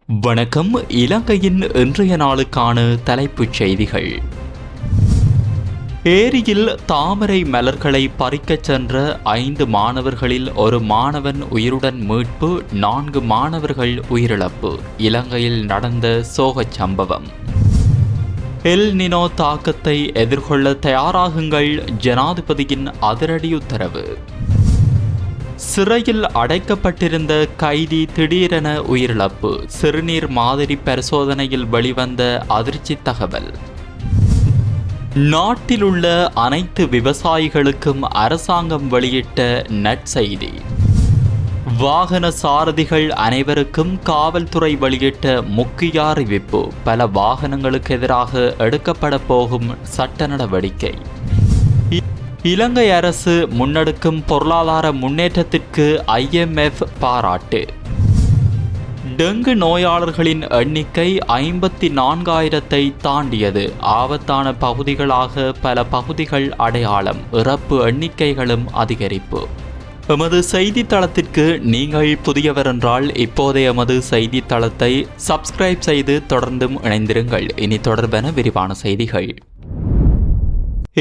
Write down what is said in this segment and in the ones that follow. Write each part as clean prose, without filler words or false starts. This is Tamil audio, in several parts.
வணக்கம். இலங்கையின் இன்றைய நாளுக்கான தலைப்புச் செய்திகள். ஏரியில் தாமரை மலர்களை பறிக்கச் சென்ற 5 மாணவர்களில் ஒரு மாணவன் உயிருடன் மீட்பு, 4 மாணவர்கள் உயிரிழப்பு. இலங்கையில் நடந்த சோகச் சம்பவம். எல் நினோ தாக்கத்தை எதிர்கொள்ள தயாராகுங்கள், ஜனாதிபதியின் அதிரடி உத்தரவு. சிறையில் அடைக்கப்பட்டிருந்த கைதி திடீரென உயிரிழப்பு, சிறுநீர் மாதிரி பரிசோதனையில் வெளிவந்த அதிர்ச்சி தகவல். நாட்டிலுள்ள அனைத்து விவசாயிகளுக்கும் அரசாங்கம் வெளியிட்ட நற்செய்தி. வாகன சாரதிகள் அனைவருக்கும் காவல்துறை வெளியிட்ட முக்கிய அறிவிப்பு, பல வாகனங்களுக்கு எதிராக எடுக்கப்பட போகும் சட்ட நடவடிக்கை. இலங்கை அரசு முன்னெடுக்கும் பொருளாதார முன்னேற்றத்திற்கு IMF பாராட்டு. டெங்கு நோயாளர்களின் எண்ணிக்கை 54,000 தாண்டியது, ஆபத்தான பகுதிகளாக பல பகுதிகள் அடையாளம், இறப்பு எண்ணிக்கைகளும் அதிகரிப்பு. எமது செய்தித்தளத்திற்கு நீங்கள் புதியவர் என்றால் இப்போதே எமது செய்தித்தளத்தை சப்ஸ்கிரைப் செய்து தொடர்ந்தும் இணைந்திருங்கள். இனி தொடர்பான விரிவான செய்திகள்.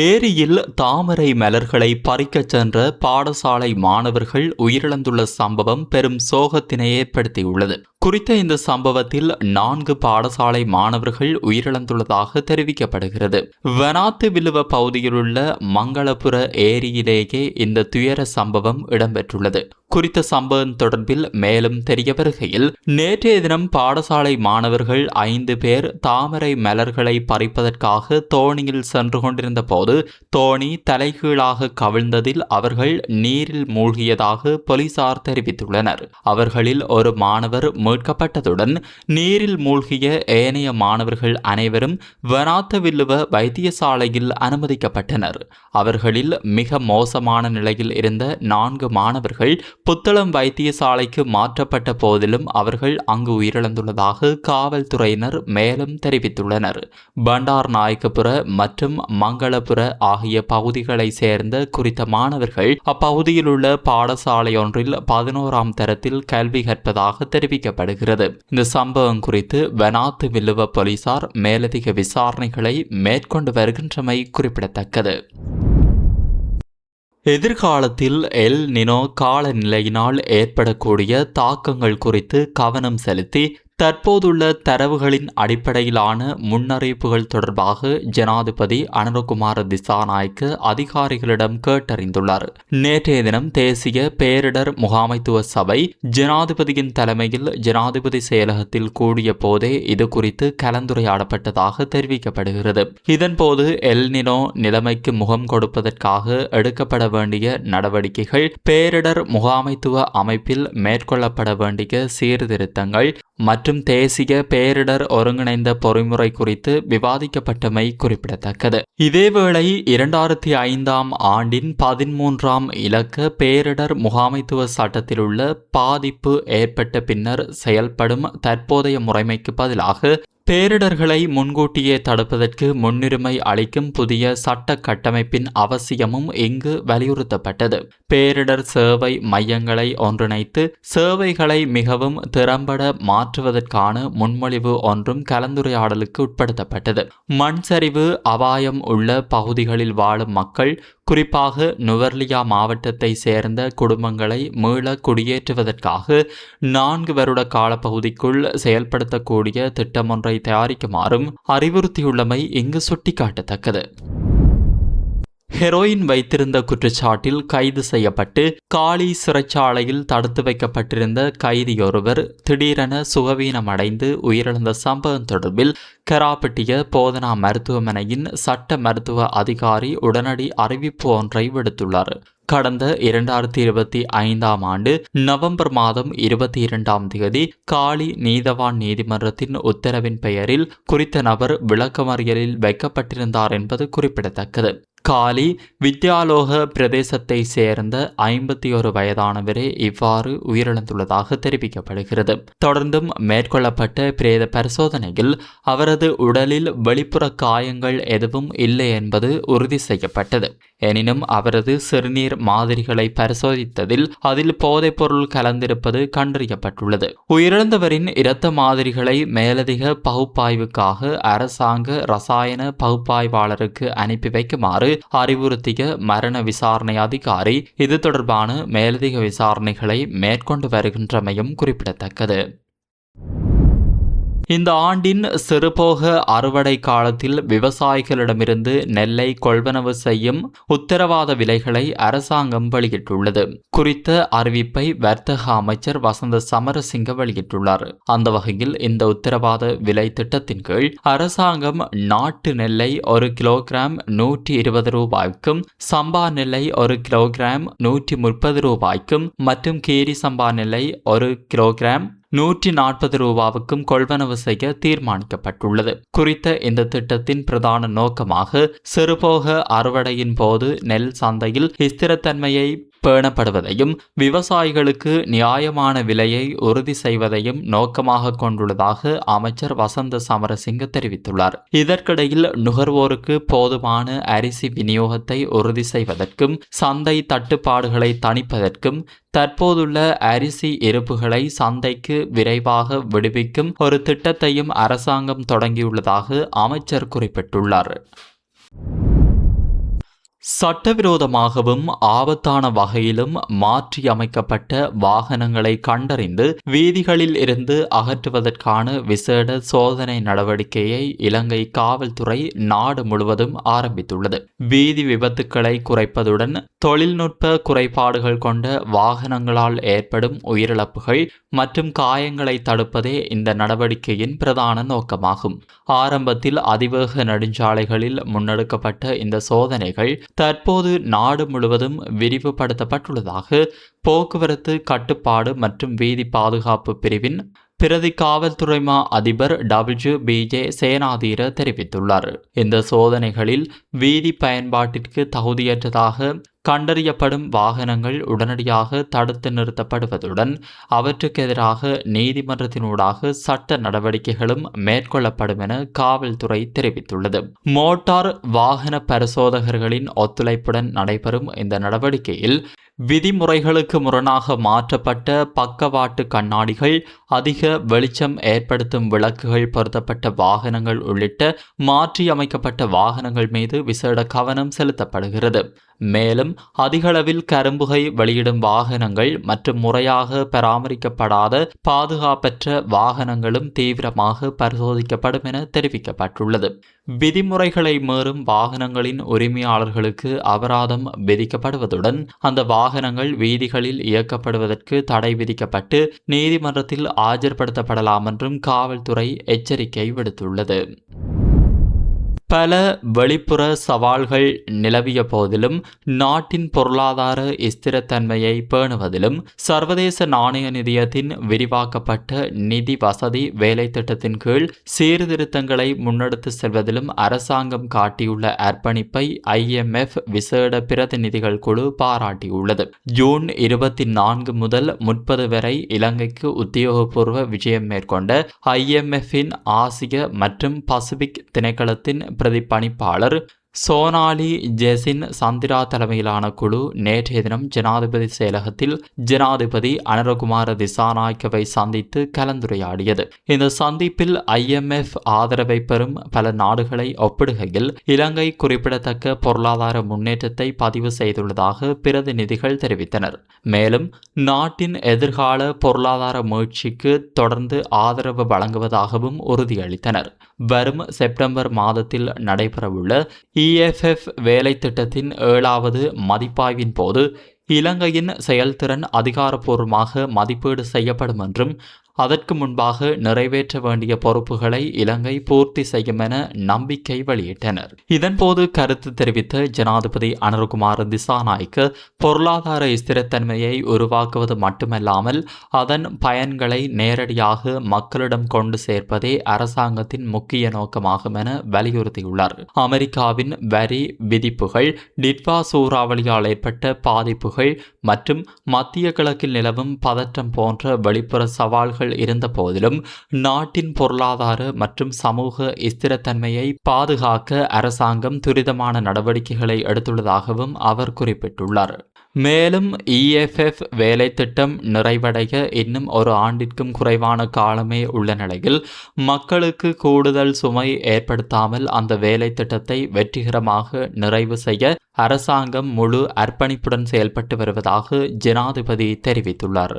ஏரியில் தாமரை மலர்களை பறிக்கச் சென்ற பாடசாலை மாணவர்கள் உயிரிழந்துள்ள சம்பவம் பெரும் சோகத்தினை ஏற்படுத்தியுள்ளது. குறித்த இந்த சம்பவத்தில் 4 பாடசாலை மாணவர்கள் உயிரிழந்துள்ளதாக தெரிவிக்கப்படுகிறது. வனாத்து விலுவ பகுதியிலுள்ள மங்களபுர ஏரியிலேயே இந்த துயர சம்பவம் இடம்பெற்றுள்ளது. குறித்த சம்பவம் தொடர்பில் மேலும் தெரிய வருகையில், நேற்றைய தினம் பாடசாலை மாணவர்கள் 5 பேர் தாமரை மலர்களை பறிப்பதற்காக தோணியில் சென்று கொண்டிருந்த போது தோணி தலைகீழாக கவிழ்ந்ததில் அவர்கள் நீரில் மூழ்கியதாக போலீசார் தெரிவித்துள்ளனர். அவர்களில் ஒரு மாணவர் மீட்கப்பட்டதுடன் நீரில் மூழ்கிய ஏனைய மாணவர்கள் அனைவரும் வனாத்த வில்லுவ வைத்தியசாலையில் அனுமதிக்கப்பட்டனர். அவர்களில் மிக மோசமான நிலையில் இருந்த 4 மாணவர்கள் புத்தளம் வைத்தியசாலைக்கு மாற்றப்பட்ட போதிலும் அவர்கள் அங்கு உயிரிழந்துள்ளதாக காவல்துறையினர் மேலும் தெரிவித்துள்ளனர். பண்டார் நாயக்கபுர மற்றும் மங்களபுர ஆகிய பகுதிகளை சேர்ந்த குறித்த மாணவர்கள் அப்பகுதியில் உள்ள பாடசாலை ஒன்றில் 11ஆம் தரத்தில் கல்வி கற்பதாக தெரிவிக்கப்படுகிறது. இந்த சம்பவம் குறித்து வனாத்து வில்லுவ போலீசார் மேலதிக விசாரணைகளை மேற்கொண்டு வருகின்றமை குறிப்பிடத்தக்கது. எதிர்காலத்தில் எல் நினோ காலநிலையினால் ஏற்படக்கூடிய தாக்கங்கள் குறித்து கவனம் செலுத்தி தற்போதுள்ள தரவுகளின் அடிப்படையிலான முன்னறிவிப்புகள் தொடர்பாக ஜனாதிபதி அனுரகுமார திசாநாயக்க அதிகாரிகளிடம் கேட்டறிந்துள்ளார். நேற்றைய தினம் தேசிய பேரிடர் முகாமைத்துவ சபை ஜனாதிபதியின் தலைமையில் ஜனாதிபதி செயலகத்தில் கூடிய போதே இது குறித்து கலந்துரையாடப்பட்டதாக தெரிவிக்கப்படுகிறது. இதன்போது எல் நினோ நிலைமைக்கு முகம் கொடுப்பதற்காக எடுக்கப்பட வேண்டிய நடவடிக்கைகள், பேரிடர் முகாமைத்துவ அமைப்பில் மேற்கொள்ளப்பட வேண்டிய சீர்திருத்தங்கள் மற்றும் தேசிய பேரிடர் ஒருங்கிணைந்த பொறிமுறை குறித்து விவாதிக்கப்பட்டமை குறிப்பிடத்தக்கது. இதேவேளை 2005ஆம் ஆண்டின் 13ஆம் இலக்க பேரிடர் முகாமைத்துவ சட்டத்தில் உள்ள பாதிப்பு ஏற்பட்ட பின்னர் செயல்படும் தற்போதைய முறைமைக்கு பதிலாக பேரிடர்களை முன்கூட்டியே தடுப்பதற்கு முன்னுரிமை அளிக்கும் புதிய சட்ட கட்டமைப்பின் அவசியமும் இங்கு வலியுறுத்தப்பட்டது. பேரிடர் சேவை மையங்களை ஒன்றிணைத்து சேவைகளை மிகவும் திறம்பட மாற்றுவதற்கான முன்மொழிவு ஒன்றும் கலந்துரையாடலுக்கு உட்படுத்தப்பட்டது. மண் சரிவு அபாயம் உள்ள பகுதிகளில் வாழும் மக்கள், குறிப்பாக நுவர்லியா மாவட்டத்தை சேர்ந்த குடும்பங்களை மீள குடியேற்றுவதற்காக 4 வருட காலப்பகுதிக்குள் செயல்படுத்தக்கூடிய திட்டமொன்றை தயாரிக்குமாறும் அறிவுறுத்தியுள்ளமை இங்கு சுட்டிக்காட்டத்தக்கது. ஹெரோயின் வைத்திருந்த குற்றச்சாட்டில் கைது செய்யப்பட்டு காலி சிறைச்சாலையில் தடுத்து வைக்கப்பட்டிருந்த கைதியொருவர் திடீரென சுகவீனமடைந்து உயிரிழந்த சம்பவம் தொடர்பில் கராப்பட்டிய போதனா மருத்துவமனையின் சட்ட மருத்துவ அதிகாரி உடனடி அறிவிப்பு ஒன்றை விடுத்துள்ளார். கடந்த 2025ஆம் ஆண்டு நவம்பர் மாதம் 22ஆம் தேதி காலி நீதவான் நீதிமன்றத்தின் உத்தரவின் பெயரில் குறித்த நபர் விளக்கமறியலில் வைக்கப்பட்டிருந்தார் என்பது குறிப்பிடத்தக்கது. காலி வித்யாலோக பிரதேசத்தை சேர்ந்த 51 வயதானவரே இவ்வாறு உயிரிழந்துள்ளதாக தெரிவிக்கப்படுகிறது. தொடர்ந்தும் மேற்கொள்ளப்பட்ட பிரேத பரிசோதனையில் அவரது உடலில் வெளிப்புற காயங்கள் எதுவும் இல்லை என்பது உறுதி செய்யப்பட்டது. எனினும் அவரது சிறுநீர் மாதிரிகளை பரிசோதித்ததில் அதில் போதைப்பொருள் கலந்திருப்பது கண்டறியப்பட்டுள்ளது. உயிரிழந்தவரின் இரத்த மாதிரிகளை மேலதிக பகுப்பாய்வுக்காக அரசாங்க ரசாயன பகுப்பாய்வாளருக்கு அனுப்பி வைக்குமாறு அறிவுறுத்திய மரண விசாரணை அதிகாரி இது தொடர்பான மேலதிக விசாரணைகளை மேற்கொண்டு வருகின்றமையும் குறிப்பிடத்தக்கது. இந்த ஆண்டின் சிறுபோக அறுவடை காலத்தில் விவசாயிகளிடமிருந்து நெல்லை கொள்வனவு செய்யும் உத்தரவாத விலைகளை அரசாங்கம் வெளியிட்டுள்ளது. குறித்த அறிவிப்பை வர்த்தக அமைச்சர் வசந்த சமரசிங்க வெளியிட்டுள்ளார். அந்த வகையில் இந்த உத்தரவாத விலை திட்டத்தின் கீழ் அரசாங்கம் நாட்டு நெல்லை 1 கிலோகிராம் 120 ரூபாய்க்கும், சம்பா நெல்லை 1 கிலோகிராம் 130 ரூபாய்க்கும் மற்றும் கீரி சம்பா நெல்லை 1 கிலோகிராம் 140 ரூபாவுக்கும் கொள்வனவு செய்ய தீர்மானிக்கப்பட்டுள்ளது. குறித்த இந்த திட்டத்தின் பிரதான நோக்கமாக சிறுபோக அறுவடையின் போது நெல் சந்தையில் ஸ்திரத்தன்மையை பேணப்படுவதையும் விவசாயிகளுக்கு நியாயமான விலையை உறுதி செய்வதையும் நோக்கமாக கொண்டுள்ளதாக அமைச்சர் வசந்த சமரசிங்க தெரிவித்துள்ளார். இதற்கிடையில் நுகர்வோருக்கு போதுமான அரிசி விநியோகத்தை உறுதி செய்வதற்கும் சந்தை தட்டுப்பாடுகளை தணிப்பதற்கும் தற்போதுள்ள அரிசி இருப்புகளை சந்தைக்கு விரைவாக விடுவிக்கும் ஒரு திட்டத்தையும் அரசாங்கம் தொடங்கியுள்ளதாக அமைச்சர் குறிப்பிட்டுள்ளார். சட்டவிரோதமாகவும் ஆபத்தான வகையிலும் மாற்றியமைக்கப்பட்ட வாகனங்களை கண்டறிந்து வீதிகளில் இருந்து அகற்றுவதற்கான விசேட சோதனை நடவடிக்கையை இலங்கை காவல்துறை நாடு முழுவதும் ஆரம்பித்துள்ளது. வீதி விபத்துக்களை குறைப்பதுடன் தொழில்நுட்ப குறைபாடுகள் கொண்ட வாகனங்களால் ஏற்படும் உயிரிழப்புகள் மற்றும் காயங்களை தடுப்பதே இந்த நடவடிக்கையின் பிரதான நோக்கமாகும். ஆரம்பத்தில் அதிவேக நெடுஞ்சாலைகளில் முன்னெடுக்கப்பட்ட இந்த சோதனைகள் தற்போது நாடு முழுவதும் விரிவுபடுத்தப்பட்டுள்ளதாக போக்குவரத்து கட்டுப்பாடு மற்றும் வீதி பாதுகாப்பு பிரிவின் பிரதி காவல்துறை மா அதிபர் WBJ சேனாதீர தெரிவித்துள்ளார். இந்த சோதனைகளில் வீதி பயன்பாட்டிற்கு தகுதியற்றதாக கண்டறியப்படும் வாகனங்கள் உடனடியாக தடுத்து நிறுத்தப்படுவதுடன் அவற்றுக்கு எதிராக நீதிமன்றத்தினூடாக சட்ட நடவடிக்கைகளும் மேற்கொள்ளப்படும் என காவல்துறை தெரிவித்துள்ளது. மோட்டார் வாகன பரிசோதகர்களின் ஒத்துழைப்புடன் நடைபெறும் இந்த நடவடிக்கையில் விதிமுறைகளுக்கு முரணாக மாற்றப்பட்ட பக்கவாட்டு கண்ணாடிகள், அதிக வெளிச்சம் ஏற்படுத்தும் விளக்குகள் பொருத்தப்பட்ட வாகனங்கள் உள்ளிட்ட மாற்றியமைக்கப்பட்ட வாகனங்கள் மீது விசேட கவனம் செலுத்தப்படுகிறது. மேலும் அதிகளவில் கரும்புகை வெளியிடும் வாகனங்கள் மற்றும் முறையாக பராமரிக்கப்படாத பாதுகாப்பற்ற வாகனங்களும் தீவிரமாக பரிசோதிக்கப்படும் என தெரிவிக்கப்பட்டுள்ளது. விதிமுறைகளை மீறும் வாகனங்களின் உரிமையாளர்களுக்கு அபராதம் விதிக்கப்படுவதுடன் அந்த வாகனங்கள் வீதிகளில் இயக்கப்படுவதற்கு தடை விதிக்கப்பட்டு நீதிமன்றத்தில் ஆஜர்படுத்தப்படலாம் என்றும் காவல்துறை எச்சரிக்கை விடுத்துள்ளது. பல வெளிப்புற சவால்கள் நிலவிய போதிலும் நாட்டின் பொருளாதார ஸ்திரத்தன்மையை பேணுவதிலும் சர்வதேச நாணய நிதியத்தின் விரிவாக்கப்பட்ட நிதி வசதி வேலை திட்டத்தின் கீழ் சீர்திருத்தங்களை முன்னெடுத்து செல்வதிலும் அரசாங்கம் காட்டியுள்ள அர்ப்பணிப்பை IMF விசேட பிரதிநிதிகள் குழு பாராட்டியுள்ளது. ஜூன் 24 முதல் 30 வரை இலங்கைக்கு உத்தியோகபூர்வ விஜயம் மேற்கொண்ட IMF-இன் ஆசிய மற்றும் பசிபிக் திணைக்களத்தின் பிரதி பணிப்பாளர் சோனாலி ஜெசின் சந்திரா தலைமையிலான குழு நேற்றைய தினம் ஜனாதிபதி செயலகத்தில் ஜனாதிபதி அனுரகுமார திசாநாயக்கவை சந்தித்து கலந்துரையாடியது. இந்த சந்திப்பில் IMF ஆதரவை பெறும் பல நாடுகளை ஒப்பிடுகையில் இலங்கை குறிப்பிடத்தக்க பொருளாதார முன்னேற்றத்தை பதிவு செய்துள்ளதாக பிரதிநிதிகள் தெரிவித்தனர். மேலும் நாட்டின் எதிர்கால பொருளாதார முயற்சிக்கு தொடர்ந்து ஆதரவு வழங்குவதாகவும் உறுதியளித்தனர். வரும் செப்டம்பர் மாதத்தில் நடைபெறவுள்ள EFF வேலை திட்டத்தின் 7வது மதிப்பாய்வின் போது இலங்கையின் செயல்திறன் அதிகாரப்பூர்வமாக மதிப்பீடு செய்யப்படும் என்றும் அதற்கு முன்பாக நிறைவேற்ற வேண்டிய பொறுப்புகளை இலங்கை பூர்த்தி செய்யும் என நம்பிக்கை வெளியிட்டனர். இதன்போது கருத்து தெரிவித்த ஜனாதிபதி அனுரகுமார திசாநாயக்க பொருளாதார ஸ்திரத்தன்மையை உருவாக்குவது மட்டுமல்லாமல் அதன் பயன்களை நேரடியாக மக்களிடம் கொண்டு சேர்ப்பதே அரசாங்கத்தின் முக்கிய நோக்கமாகும் என வலியுறுத்தியுள்ளார். அமெரிக்காவின் வரி விதிப்புகள், டிட்வா சூறாவளியால் ஏற்பட்ட பாதிப்புகள் மற்றும் மத்திய கிழக்கில் நிலவும் பதற்றம் போன்ற வெளிப்புற சவால்கள் இருந்த போதிலும் நாட்டின் பொருளாதார மற்றும் சமூக ஸ்திரத்தன்மையை பாதுகாக்க அரசாங்கம் துரிதமான நடவடிக்கைகளை எடுத்துள்ளதாகவும் அவர் குறிப்பிட்டுள்ளார். மேலும் EFF வேலை திட்டம் நிறைவடைய இன்னும் ஒரு ஆண்டிற்கும் குறைவான காலமே உள்ள நிலையில் மக்களுக்கு கூடுதல் சுமை ஏற்படுத்தாமல் அந்த வேலை திட்டத்தை வெற்றிகரமாக நிறைவு செய்ய அரசாங்கம் முழு அர்ப்பணிப்புடன் செயல்பட்டு வருவதாக ஜனாதிபதி தெரிவித்துள்ளார்.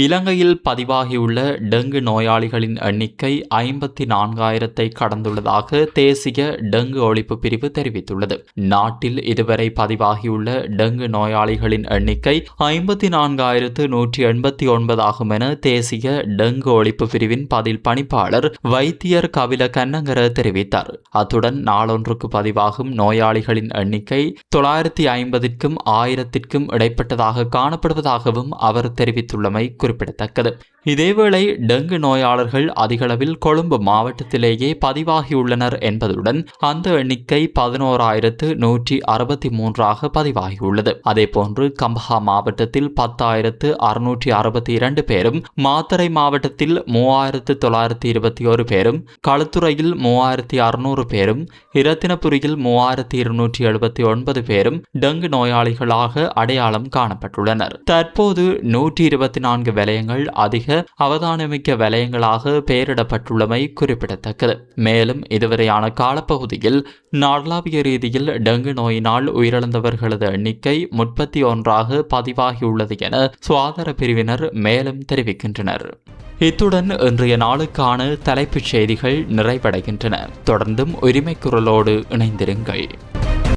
இலங்கையில் பதிவாகியுள்ள டெங்கு நோயாளிகளின் எண்ணிக்கை 54,000 கடந்துள்ளதாக தேசிய டெங்கு ஒழிப்பு பிரிவு தெரிவித்துள்ளது. நாட்டில் இதுவரை பதிவாகியுள்ள டெங்கு நோயாளிகளின் எண்ணிக்கை 54,189 ஆகும் என தேசிய டெங்கு ஒழிப்பு பிரிவின் பதில் பணிப்பாளர் வைத்தியர் கபில கன்னங்கர தெரிவித்தார். அத்துடன் நாளொன்றுக்கு பதிவாகும் நோயாளிகளின் எண்ணிக்கை 950க்கும் 1000க்கும் இடைப்பட்டதாக காணப்படுவதாகவும் அவர் தெரிவித்துள்ளமை குறிப்பிடத்தக்கது. இதேவேளை டெங்கு நோயாளர்கள் அதிகளவில் கொழும்பு மாவட்டத்திலேயே பதிவாகியுள்ளனர் என்பதுடன் அந்த எண்ணிக்கை 11,163 பதிவாகியுள்ளது. அதேபோன்று கம்பஹா மாவட்டத்தில் 10,662 பேரும், மாத்தறை மாவட்டத்தில் 3,921 பேரும், களுத்துறையில் 3,600 பேரும், இரத்தினபுரியில் 3,279 பேரும் டெங்கு நோயாளிகளாக அடையாளம் காணப்பட்டுள்ளனர். தற்போது 124 வலயங்கள் அதிக அவதானமிக்க வலயங்களாக பெயரிடப்பட்டுள்ளமை குறிப்பிடத்தக்கது. மேலும் இதுவரையான காலப்பகுதியில் நாடளாவிய ரீதியில் டெங்கு நோயினால் உயிரிழந்தவர்களது எண்ணிக்கை 31 பதிவாகியுள்ளது என சுகாதார பிரிவினர் மேலும் தெரிவிக்கின்றனர். இத்துடன் இன்றைய நாளுக்கான தலைப்புச் செய்திகள் நிறைவடைகின்றன. தொடர்ந்தும் உரிமை குரலோடு இணைந்திருங்கள்.